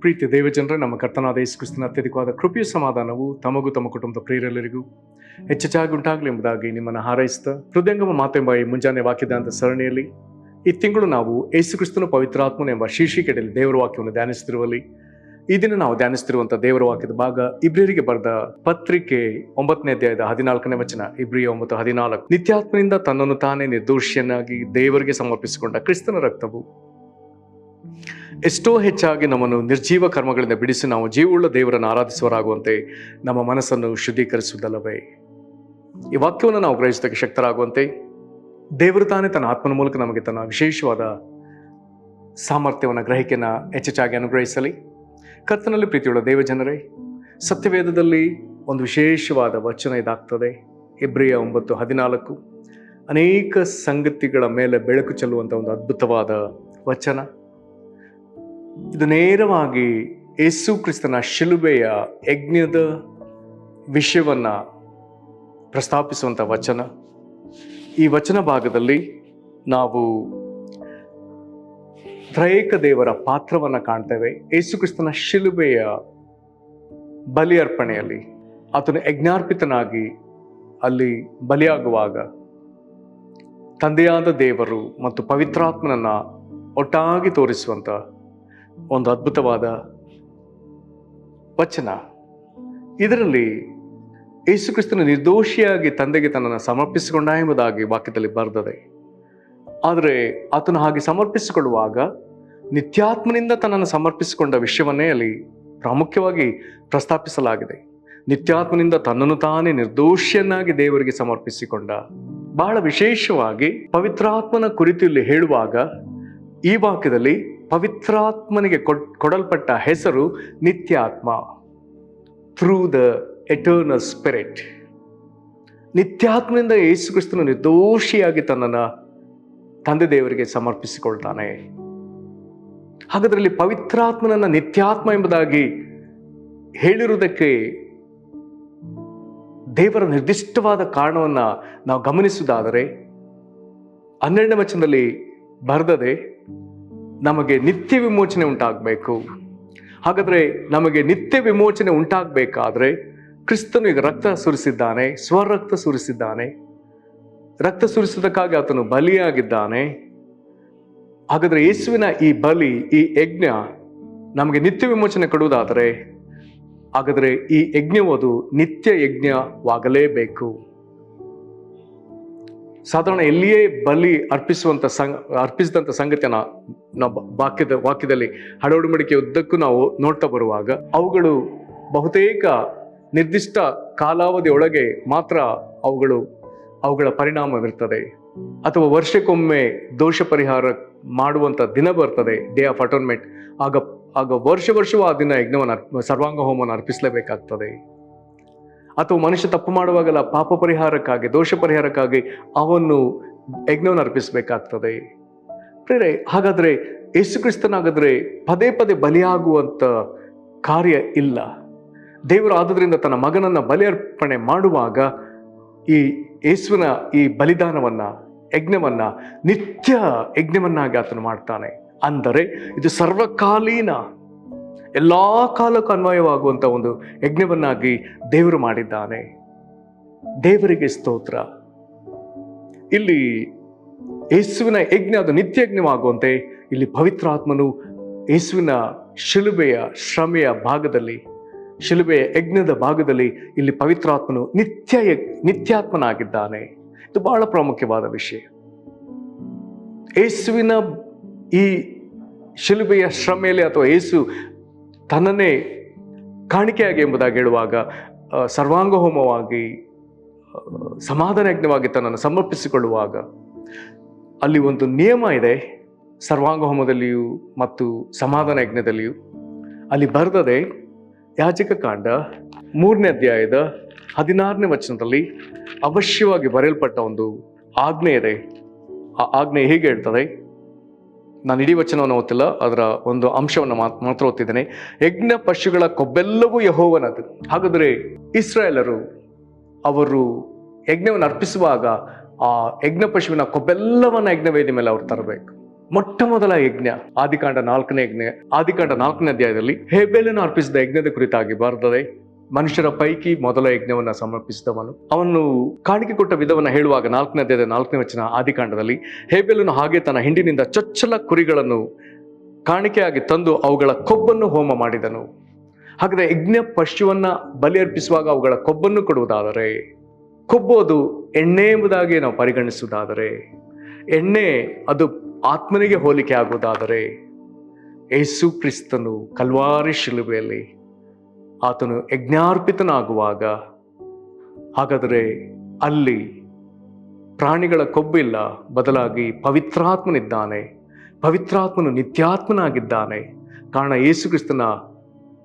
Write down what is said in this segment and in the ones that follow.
ಪ್ರೀತಿ ದೇವಜನರೇ, ನಮ್ಮ ಕರ್ತನಾದ ಯೇಸು ಕ್ರಿಸ್ತನ ಅತ್ಯಧಿಕವಾದ ಕೃಪೆಯ ಸಮಾಧಾನವು ತಮಗೂ ತಮ್ಮ ಕುಟುಂಬದ ಪ್ರಿಯರೆಲ್ಲರಿಗೂ ಹೆಚ್ಚೆಚ್ಚಾಗಿ ಉಂಟಾಗಲಿ ಎಂಬುದಾಗಿ ನಿಮ್ಮನ್ನು ಹಾರೈಸಿದ ಹೃದಯಂಗಮ ಮಾತೆಂಬ ಈ ಮುಂಜಾನೆ ವಾಕ್ಯದ ಸರಣಿಯಲ್ಲಿ ಈ ತಿಂಗಳು ನಾವು ಯೇಸು ಕ್ರಿಸ್ತನ ಪವಿತ್ರಾತ್ಮನ ಎಂಬ ಶೀರ್ಷಿಕೆಯಲ್ಲಿ ದೇವರ ವಾಕ್ಯವನ್ನು ಧ್ಯಾನಿಸುತ್ತಿರುವಲ್ಲಿ ಈ ದಿನ ನಾವು ಧ್ಯಾನಿಸುತ್ತಿರುವಂತಹ ದೇವರ ವಾಕ್ಯದ ಭಾಗ ಇಬ್ರಿಯರಿಗೆ ಬರೆದ ಪತ್ರಿಕೆ 9ನೇ ಅಧ್ಯಾಯದ 14ನೇ ವಚನ. ಇಬ್ರಿಯ 9:14. ನಿತ್ಯಾತ್ಮನಿಂದ ತನ್ನನ್ನು ತಾನೇ ನಿರ್ದೋಷಿಯನ್ನಾಗಿ ದೇವರಿಗೆ ಸಮರ್ಪಿಸಿಕೊಂಡ ಕ್ರಿಸ್ತನ ರಕ್ತವು ಎಷ್ಟೋ ಹೆಚ್ಚಾಗಿ ನಮ್ಮನ್ನು ನಿರ್ಜೀವ ಕರ್ಮಗಳಿಂದ ಬಿಡಿಸಿ ನಾವು ಜೀವವುಳ್ಳ ದೇವರನ್ನು ಆರಾಧಿಸುವರಾಗುವಂತೆ ನಮ್ಮ ಮನಸ್ಸನ್ನು ಶುದ್ಧೀಕರಿಸುವುದಲ್ಲವೇ. ಈ ವಾಕ್ಯವನ್ನು ನಾವು ಗ್ರಹಿಸೋದಕ್ಕೆ ಶಕ್ತರಾಗುವಂತೆ ದೇವರು ತಾನೇ ತನ್ನ ಆತ್ಮನ ಮೂಲಕ ನಮಗೆ ತನ್ನ ವಿಶೇಷವಾದ ಸಾಮರ್ಥ್ಯವನ್ನು ಗ್ರಹಿಕೆಯನ್ನು ಹೆಚ್ಚೆಚ್ಚಾಗಿ ಅನುಗ್ರಹಿಸಲಿ. ಕರ್ತನಲ್ಲಿ ಪ್ರೀತಿಯುಳ್ಳ ದೇವಜನರೇ, ಸತ್ಯವೇದದಲ್ಲಿ ಒಂದು ವಿಶೇಷವಾದ ವಚನ ಇದಾಗ್ತದೆ. ಇಬ್ರಿಯ 9:14. ಅನೇಕ ಸಂಗತಿಗಳ ಮೇಲೆ ಬೆಳಕು ಚೆಲ್ಲುವಂಥ ಒಂದು ಅದ್ಭುತವಾದ ವಚನ. ಇದು ನೇರವಾಗಿ ಯೇಸು ಕ್ರಿಸ್ತನ ಶಿಲುಬೆಯ ಯಜ್ಞದ ವಿಷಯವನ್ನು ಪ್ರಸ್ತಾಪಿಸುವಂಥ ವಚನ. ಈ ವಚನ ಭಾಗದಲ್ಲಿ ನಾವು ತ್ರಯೇಕ ದೇವರ ಪಾತ್ರವನ್ನು ಕಾಣ್ತೇವೆ. ಯೇಸು ಕ್ರಿಸ್ತನ ಶಿಲುಬೆಯ ಬಲಿ ಅರ್ಪಣೆಯಲ್ಲಿ ಆತನು ಯಜ್ಞಾರ್ಪಿತನಾಗಿ ಅಲ್ಲಿ ಬಲಿಯಾಗುವಾಗ ತಂದೆಯಾದ ದೇವರು ಮತ್ತು ಪವಿತ್ರಾತ್ಮನನ್ನ ಒಟ್ಟಾಗಿ ತೋರಿಸುವಂಥ ಒಂದು ಅದ್ಭುತವಾದ ವಚನ. ಇದರಲ್ಲಿ ಯೇಸು ಕ್ರಿಸ್ತನ ನಿರ್ದೋಷಿಯಾಗಿ ತಂದೆಗೆ ತನ್ನನ್ನು ಸಮರ್ಪಿಸಿಕೊಂಡ ಎಂಬುದಾಗಿ ವಾಕ್ಯದಲ್ಲಿ ಬರೆದಿದೆ. ಆದರೆ ಆತನು ಹಾಗೆ ಸಮರ್ಪಿಸಿಕೊಳ್ಳುವಾಗ ನಿತ್ಯಾತ್ಮನಿಂದ ತನ್ನನ್ನು ಸಮರ್ಪಿಸಿಕೊಂಡ ವಿಷಯವನ್ನೇ ಅಲ್ಲಿ ಪ್ರಾಮುಖ್ಯವಾಗಿ ಪ್ರಸ್ತಾಪಿಸಲಾಗಿದೆ. ನಿತ್ಯಾತ್ಮನಿಂದ ತನ್ನನ್ನು ತಾನೇ ನಿರ್ದೋಷಿಯನ್ನಾಗಿ ದೇವರಿಗೆ ಸಮರ್ಪಿಸಿಕೊಂಡ. ಬಹಳ ವಿಶೇಷವಾಗಿ ಪವಿತ್ರಾತ್ಮನ ಕುರಿತು ಇಲ್ಲಿ ಹೇಳುವಾಗ ಈ ವಾಕ್ಯದಲ್ಲಿ ಪವಿತ್ರಾತ್ಮನಿಗೆ ಕೊಡಲ್ಪಟ್ಟ ಹೆಸರು ನಿತ್ಯಾತ್ಮ, ಥ್ರೂ ದ ಎಟರ್ನಲ್ ಸ್ಪಿರಿಟ್. ನಿತ್ಯಾತ್ಮನಿಂದ ಯೇಸು ಕ್ರಿಸ್ತನು ನಿರ್ದೋಷಿಯಾಗಿ ತನ್ನನ್ನು ತಂದೆ ದೇವರಿಗೆ ಸಮರ್ಪಿಸಿಕೊಳ್ತಾನೆ. ಹಾಗಾದ್ರೆ ಇಲ್ಲಿ ಪವಿತ್ರಾತ್ಮನನ್ನ ನಿತ್ಯಾತ್ಮ ಎಂಬುದಾಗಿ ಹೇಳಿರುವುದಕ್ಕೆ ದೇವರ ನಿರ್ದಿಷ್ಟವಾದ ಕಾರಣವನ್ನ ನಾವು ಗಮನಿಸುವುದಾದರೆ 12ನೇ ವಚನದಲ್ಲಿ ಬರೆದದೆ ನಮಗೆ ನಿತ್ಯ ವಿಮೋಚನೆ ಉಂಟಾಗಬೇಕು. ಹಾಗಾದ್ರೆ ನಮಗೆ ನಿತ್ಯ ವಿಮೋಚನೆ ಉಂಟಾಗಬೇಕಾದ್ರೆ ಕ್ರಿಸ್ತನು ಈಗ ರಕ್ತ ಸುರಿಸಿದ್ದಾನೆ, ಸ್ವರಕ್ತ ಸುರಿಸಿದ್ದಾನೆ. ರಕ್ತ ಸುರಿಸುವುದಕ್ಕಾಗಿ ಆತನು ಬಲಿಯಾಗಿದ್ದಾನೆ. ಹಾಗಾದ್ರೆ ಯೇಸುವಿನ ಈ ಬಲಿ, ಈ ಯಜ್ಞ ನಮಗೆ ನಿತ್ಯ ವಿಮೋಚನೆ ಕೊಡುವುದಾದರೆ ಹಾಗಾದ್ರೆ ಈ ಯಜ್ಞವು ಅದು ನಿತ್ಯ ಯಜ್ಞವಾಗಲೇಬೇಕು. ಸಾಧಾರಣ ಎಲ್ಲಿಯೇ ಬಲಿ ಅರ್ಪಿಸಿದಂಥ ಸಂಗತಿಯನ್ನ ನಾವು ವಾಕ್ಯದಲ್ಲಿ ಹಡವಡಿಕೆ ಉದ್ದಕ್ಕೂ ನಾವು ನೋಡ್ತಾ ಬರುವಾಗ ಅವುಗಳು ಬಹುತೇಕ ನಿರ್ದಿಷ್ಟ ಕಾಲಾವಧಿಯೊಳಗೆ ಮಾತ್ರ ಅವುಗಳ ಪರಿಣಾಮವಿರ್ತದೆ. ಅಥವಾ ವರ್ಷಕ್ಕೊಮ್ಮೆ ದೋಷ ಪರಿಹಾರ ಮಾಡುವಂಥ ದಿನ ಬರ್ತದೆ, ಡೇ ಆಫ್ ಅಟೋನ್ಮೆಂಟ್. ಆಗ ವರ್ಷವೂ ಆ ದಿನ ಯಜ್ಞವನ್ನು ಸರ್ವಾಂಗ ಹೋಮವನ್ನು ಅರ್ಪಿಸಲೇಬೇಕಾಗ್ತದೆ. ಅಥವಾ ಮನುಷ್ಯ ತಪ್ಪು ಮಾಡುವಾಗಲ್ಲ ಪಾಪ ಪರಿಹಾರಕ್ಕಾಗಿ, ದೋಷ ಪರಿಹಾರಕ್ಕಾಗಿ ಅವನ್ನು ಯಜ್ಞವನ್ನು ಅರ್ಪಿಸಬೇಕಾಗ್ತದೆ. ಪ್ರೇರೆ, ಹಾಗಾದ್ರೆ ಯೇಸು ಕ್ರಿಸ್ತನಾಗಾದ್ರೆ ಪದೇ ಪದೇ ಬಲಿಯಾಗುವಂಥ ಕಾರ್ಯ ಇಲ್ಲ. ದೇವರು ಆದುದರಿಂದ ತನ್ನ ಮಗನನ್ನ ಬಲಿ ಅರ್ಪಣೆ ಮಾಡುವಾಗ ಈ ಯೇಸುವಿನ ಈ ಬಲಿದಾನವನ್ನ, ಯಜ್ಞವನ್ನ ನಿತ್ಯ ಯಜ್ಞವನ್ನಾಗಿ ಆತನು ಮಾಡ್ತಾನೆ. ಅಂದರೆ ಇದು ಸರ್ವಕಾಲೀನ, ಎಲ್ಲಾ ಕಾಲಕ್ಕೂ ಅನ್ವಯವಾಗುವಂತ ಒಂದು ಯಜ್ಞವನ್ನಾಗಿ ದೇವರು ಮಾಡಿದ್ದಾನೆ. ದೇವರಿಗೆ ಸ್ತೋತ್ರ. ಇಲ್ಲಿ ಯೇಸುವಿನ ಯಜ್ಞ ಅದು ನಿತ್ಯ ಯಜ್ಞವಾಗುವಂತೆ ಇಲ್ಲಿ ಪವಿತ್ರಾತ್ಮನು ಯೇಸುವಿನ ಶಿಲುಬೆಯ ಶ್ರಮೆಯ ಭಾಗದಲ್ಲಿ, ಶಿಲುಬೆಯ ಯಜ್ಞದ ಭಾಗದಲ್ಲಿ ಇಲ್ಲಿ ಪವಿತ್ರಾತ್ಮನು ನಿತ್ಯಾತ್ಮನಾಗಿದ್ದಾನೆ. ಇದು ಬಹಳ ಪ್ರಾಮುಖ್ಯವಾದ ವಿಷಯ. ಯೇಸುವಿನ ಈ ಶಿಲುಬೆಯ ಶ್ರಮೆಯಲ್ಲಿ ಅಥವಾ ಯೇಸು ತನ್ನನ್ನೇ ಕಾಣಿಕೆಯಾಗಿ ಎಂಬುದಾಗಿ ಹೇಳುವಾಗ ಸರ್ವಾಂಗ ಹೋಮವಾಗಿ, ಸಮಾಧಾನ ಯಜ್ಞವಾಗಿ ತನ್ನನ್ನು ಸಮರ್ಪಿಸಿಕೊಳ್ಳುವಾಗ ಅಲ್ಲಿ ಒಂದು ನಿಯಮ ಇದೆ. ಸರ್ವಾಂಗ ಹೋಮದಲ್ಲಿಯೂ ಮತ್ತು ಸಮಾಧಾನ ಯಜ್ಞದಲ್ಲಿಯೂ ಅಲ್ಲಿ ಬರೆದದೆ ಯಾಜಕ ಕಾಂಡ 3ನೇ ಅಧ್ಯಾಯದ 16ನೇ ವಚನದಲ್ಲಿ ಅವಶ್ಯವಾಗಿ ಬರೆಯಲ್ಪಟ್ಟ ಒಂದು ಆಜ್ಞೆ ಇದೆ. ಆ ಆಜ್ಞೆ ಹೀಗೆ ಹೇಳ್ತದೆ. ನಾನು ಇಡೀ ವಚನವನ್ನು ಓದ್ತಿಲ್ಲ, ಅದರ ಒಂದು ಅಂಶವನ್ನು ಮಾತ್ರ ಓದ್ತಿದ್ದೇನೆ. ಯಜ್ಞ ಪಶುಗಳ ಕೊಬ್ಬೆಲ್ಲವೂ ಯೆಹೋವನದು. ಹಾಗಾದರೆ ಇಸ್ರಾಯೇಲರು ಅವರು ಯಜ್ಞವನ್ನು ಅರ್ಪಿಸುವಾಗ ಆ ಯಜ್ಞ ಪಶುವಿನ ಕೊಬ್ಬೆಲ್ಲವನ್ನ ಯಜ್ಞವೇದಿ ಮೇಲೆ ಅವರು ತರಬೇಕು. ಮೊಟ್ಟ ಮೊದಲ ಯಜ್ಞ ಆದಿಕಾಂಡ 4ನೇ ಅಧ್ಯಾಯದಲ್ಲಿ ಹೇಬೇಲನ್ನು ಅರ್ಪಿಸಿದ ಯಜ್ಞದ ಕುರಿತಾಗಿ ಬರ್ತದೆ. ಮನುಷ್ಯರ ಪೈಕಿ ಮೊದಲ ಯಜ್ಞವನ್ನ ಸಮರ್ಪಿಸಿದವನು. ಅವನು ಕಾಣಿಕೆ ಕೊಟ್ಟ ವಿಧವನ್ನ ಹೇಳುವಾಗ 4ನೇ ಅಧ್ಯಾಯದ 4ನೇ ವಚನ ಆದಿಕಾಂಡದಲ್ಲಿ, ಹೇಬೇಲನು ಹಾಗೆ ತನ್ನ ಹಿಂಡಿನಿಂದ ಚೊಚ್ಚಲ ಕುರಿಗಳನ್ನು ಕಾಣಿಕೆಯಾಗಿ ತಂದು ಅವುಗಳ ಕೊಬ್ಬನ್ನು ಹೋಮ ಮಾಡಿದನು. ಹಾಗಾದ್ರೆ ಯಜ್ಞ ಪಶುವನ್ನ ಬಲಿ ಅರ್ಪಿಸುವಾಗ ಅವುಗಳ ಕೊಬ್ಬನ್ನು ಕೊಡುವುದಾದರೆ, ಕೊಬ್ಬು ಅದು ಎಣ್ಣೆ ಎಂಬುದಾಗಿ ನಾವು ಪರಿಗಣಿಸುವುದಾದರೆ, ಎಣ್ಣೆ ಅದು ಆತ್ಮನಿಗೆ ಹೋಲಿಕೆ ಆಗುವುದಾದರೆ, ಯೇಸು ಕ್ರಿಸ್ತನು ಕಲ್ವಾರಿ ಶಿಲುಬೆಯಲ್ಲಿ ಆತನು ಯಜ್ಞಾರ್ಪಿತನಾಗುವಾಗ, ಹಾಗಾದರೆ ಅಲ್ಲಿ ಪ್ರಾಣಿಗಳ ಕೊಬ್ಬಿಲ್ಲ, ಬದಲಾಗಿ ಪವಿತ್ರಾತ್ಮನಿದ್ದಾನೆ. ಪವಿತ್ರಾತ್ಮನು ನಿತ್ಯಾತ್ಮನಾಗಿದ್ದಾನೆ. ಕಾರಣ ಯೇಸು ಕ್ರಿಸ್ತನ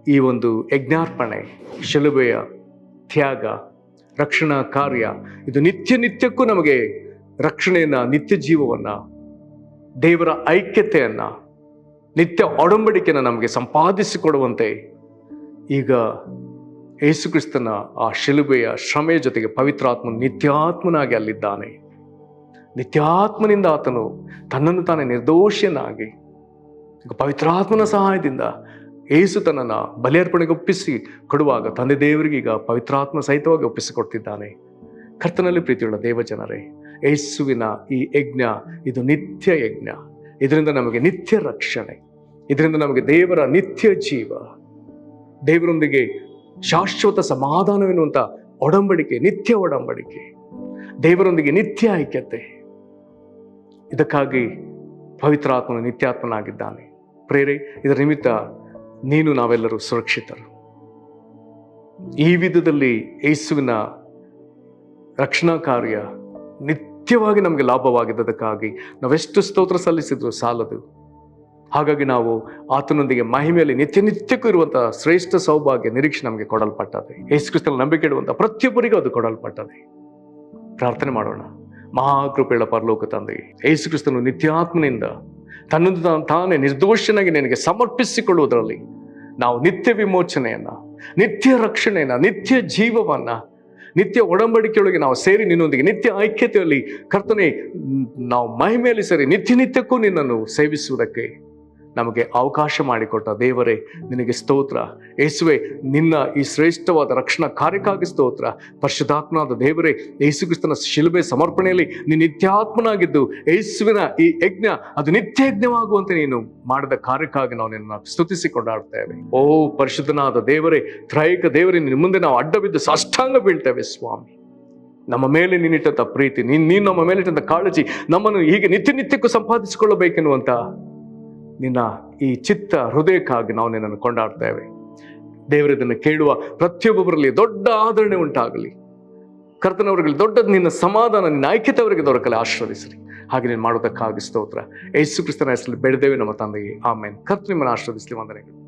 ಈ ಒಂದು ಯಜ್ಞಾರ್ಪಣೆ, ಶಿಲುಬೆಯ ತ್ಯಾಗ, ರಕ್ಷಣಾ ಕಾರ್ಯ, ಇದು ನಿತ್ಯಕ್ಕೂ ನಮಗೆ ರಕ್ಷಣೆಯನ್ನ, ನಿತ್ಯ ಜೀವವನ್ನ, ದೇವರ ಐಕ್ಯತೆಯನ್ನ, ನಿತ್ಯ ಒಡಂಬಡಿಕೆಯನ್ನು ನಮಗೆ ಸಂಪಾದಿಸಿಕೊಡುವಂತೆ ಈಗ ಯೇಸು ಕ್ರಿಸ್ತನ ಆ ಶಿಲುಬೆಯ ಶ್ರಮೆಯ ಜೊತೆಗೆ ಪವಿತ್ರಾತ್ಮನು ನಿತ್ಯಾತ್ಮನಾಗಿ ಅಲ್ಲಿದ್ದಾನೆ. ನಿತ್ಯಾತ್ಮನಿಂದ ಆತನು ತನ್ನನ್ನು ತಾನೇ ನಿರ್ದೋಷಿಯನ್ನಾಗಿ ಈಗ ಪವಿತ್ರಾತ್ಮನ ಸಹಾಯದಿಂದ ಯೇಸು ತನ್ನನ್ನು ಬಲಿಯರ್ಪಣೆಗೆ ಒಪ್ಪಿಸಿ ಕೊಡುವಾಗ ತಂದೆ ದೇವರಿಗೆ ಈಗ ಪವಿತ್ರಾತ್ಮ ಸಹಿತವಾಗಿ ಒಪ್ಪಿಸಿಕೊಡ್ತಿದ್ದಾನೆ. ಕರ್ತನಲ್ಲಿ ಪ್ರೀತಿಯುಳ್ಳ ದೇವಜನರೇ, ಯೇಸುವಿನ ಈ ಯಜ್ಞ ಇದು ನಿತ್ಯ ಯಜ್ಞ. ಇದರಿಂದ ನಮಗೆ ನಿತ್ಯ ರಕ್ಷಣೆ, ಇದರಿಂದ ನಮಗೆ ದೇವರ ನಿತ್ಯ ಜೀವ, ದೇವರೊಂದಿಗೆ ಶಾಶ್ವತ ಸಮಾಧಾನವೆನ್ನುವಂಥ ಒಡಂಬಡಿಕೆ, ನಿತ್ಯ ಒಡಂಬಡಿಕೆ, ದೇವರೊಂದಿಗೆ ನಿತ್ಯ ಐಕ್ಯತೆ. ಇದಕ್ಕಾಗಿ ಪವಿತ್ರಾತ್ಮನು ನಿತ್ಯಾತ್ಮನಾಗಿದ್ದಾನೆ. ಪ್ರೇರೆ, ಇದರ ನಿಮಿತ್ತ ನೀನು ನಾವೆಲ್ಲರೂ ಸುರಕ್ಷಿತರು. ಈ ವಿಧದಲ್ಲಿ ಯೇಸುವಿನ ರಕ್ಷಣಾ ಕಾರ್ಯ ನಿತ್ಯವಾಗಿ ನಮಗೆ ಲಾಭವಾಗಿದ್ದದಕ್ಕಾಗಿ ನಾವೆಷ್ಟು ಸ್ತೋತ್ರ ಸಲ್ಲಿಸಿದ್ರು ಸಾಲದು. ಹಾಗಾಗಿ ನಾವು ಆತನೊಂದಿಗೆ ಮಹಿಮೆಯಲ್ಲಿ ನಿತ್ಯಕ್ಕೂ ಇರುವಂತಹ ಶ್ರೇಷ್ಠ ಸೌಭಾಗ್ಯ ನಿರೀಕ್ಷೆ ನಮಗೆ ಕೊಡಲ್ಪಟ್ಟದೆ. ಯೇಸು ಕ್ರಿಸ್ತನಲ್ಲಿ ನಂಬಿಕೆ ಇಡುವಂತಹ ಪ್ರತಿಯೊಬ್ಬರಿಗೂ ಅದು ಕೊಡಲ್ಪಟ್ಟದೆ. ಪ್ರಾರ್ಥನೆ ಮಾಡೋಣ. ಮಹಾಕೃಪೆಯುಳ್ಳ ಪರಲೋಕ ತಂದೆಯೇ, ಯೇಸು ಕ್ರಿಸ್ತನು ನಿತ್ಯಾತ್ಮನಿಂದ ತನ್ನನ್ನು ತಾನೇ ನಿರ್ದೋಷನಾಗಿ ನಿನಗೆ ಸಮರ್ಪಿಸಿಕೊಳ್ಳುವುದರಲ್ಲಿ ನಾವು ನಿತ್ಯ ವಿಮೋಚನೆಯನ್ನ, ನಿತ್ಯ ರಕ್ಷಣೆಯನ್ನ, ನಿತ್ಯ ಜೀವವನ್ನ, ನಿತ್ಯ ಒಡಂಬಡಿಕೆಯೊಳಗೆ ನಾವು ಸೇರಿ ನಿನ್ನೊಂದಿಗೆ ನಿತ್ಯ ಐಕ್ಯತೆಯಲ್ಲಿ ಕರ್ತನೆ ನಾವು ಮಹಿಮೆಯಲ್ಲಿ ಸೇರಿ ನಿತ್ಯಕ್ಕೂ ನಿನ್ನನ್ನು ಸೇವಿಸುವುದಕ್ಕೆ ನಮಗೆ ಅವಕಾಶ ಮಾಡಿಕೊಟ್ಟ ದೇವರೇ, ನಿನಗೆ ಸ್ತೋತ್ರ. ಯೇಸುವೆ, ನಿನ್ನ ಈ ಶ್ರೇಷ್ಠವಾದ ರಕ್ಷಣಾ ಕಾರ್ಯಕ್ಕಾಗಿ ಸ್ತೋತ್ರ. ಪರಿಶುದ್ಧಾತ್ಮನಾದ ದೇವರೇ, ಯೇಸು ಕ್ರಿಸ್ತನ ಶಿಲುಬೆ ಸಮರ್ಪಣೆಯಲ್ಲಿ ನೀನು ನಿತ್ಯಾತ್ಮನಾಗಿದ್ದು ಯೇಸುವಿನ ಈ ಯಜ್ಞ ಅದು ನಿತ್ಯ ಯಜ್ಞವಾಗುವಂತೆ ನೀನು ಮಾಡಿದ ಕಾರ್ಯಕ್ಕಾಗಿ ನಾವು ನಿನ್ನ ಸ್ತುತಿಸಿ ಕೊಂಡಾಡ್ತೇವೆ. ಓ ಪರಿಶುದ್ಧನಾದ ದೇವರೇ, ತ್ರೈಕ ದೇವರೇ, ನಿನ್ನ ಮುಂದೆ ನಾವು ಅಡ್ಡ ಬಿದ್ದು ಸಾಷ್ಟಾಂಗ ಬೀಳ್ತೇವೆ ಸ್ವಾಮಿ. ನಮ್ಮ ಮೇಲೆ ನೀನಿಟ್ಟಂತ ಪ್ರೀತಿ, ನೀನು ನಮ್ಮ ಮೇಲೆ ಇಟ್ಟಂತ ಕಾಳಜಿ, ನಮ್ಮನ್ನು ಹೀಗೆ ನಿತ್ಯಕ್ಕೂ ಸಂಪಾದಿಸಿಕೊಳ್ಳಬೇಕೆನ್ನುವಂತ ನಿನ್ನ ಈ ಚಿತ್ತ ಹೃದಯಕ್ಕಾಗಿ ನಾವು ನಿನ್ನನ್ನು ಕೊಂಡಾಡ್ತೇವೆ. ದೇವರದನ್ನು ಕೇಳುವ ಪ್ರತಿಯೊಬ್ಬರಲ್ಲಿ ದೊಡ್ಡ ಆದರಣೆ ಉಂಟಾಗಲಿ. ಕರ್ತನವರಿಗೆ ದೊಡ್ಡ ನಿನ್ನ ಸಮಾಧಾನ, ನಿನ್ನ ಐಕ್ಯತೆ ಅವರಿಗೆ ದೊರಕಲಿ. ಆಶೀರ್ವದಿಸಲಿ. ಹಾಗೆ ನೀನು ಮಾಡೋದಕ್ಕಾಗಿ ಸ್ತೋತ್ರ. ಯೇಸು ಕ್ರಿಸ್ತನ ಹೆಸರಲ್ಲಿ ಬೇಡಿದ್ದೇವೆ ನಮ್ಮ ತಂದೆಯೇ, ಆಮೇನ್. ಕರ್ತನು ನಿಮ್ಮನ್ನು ಆಶೀರ್ವದಿಸಲಿ. ವಂದನೆಗಳು.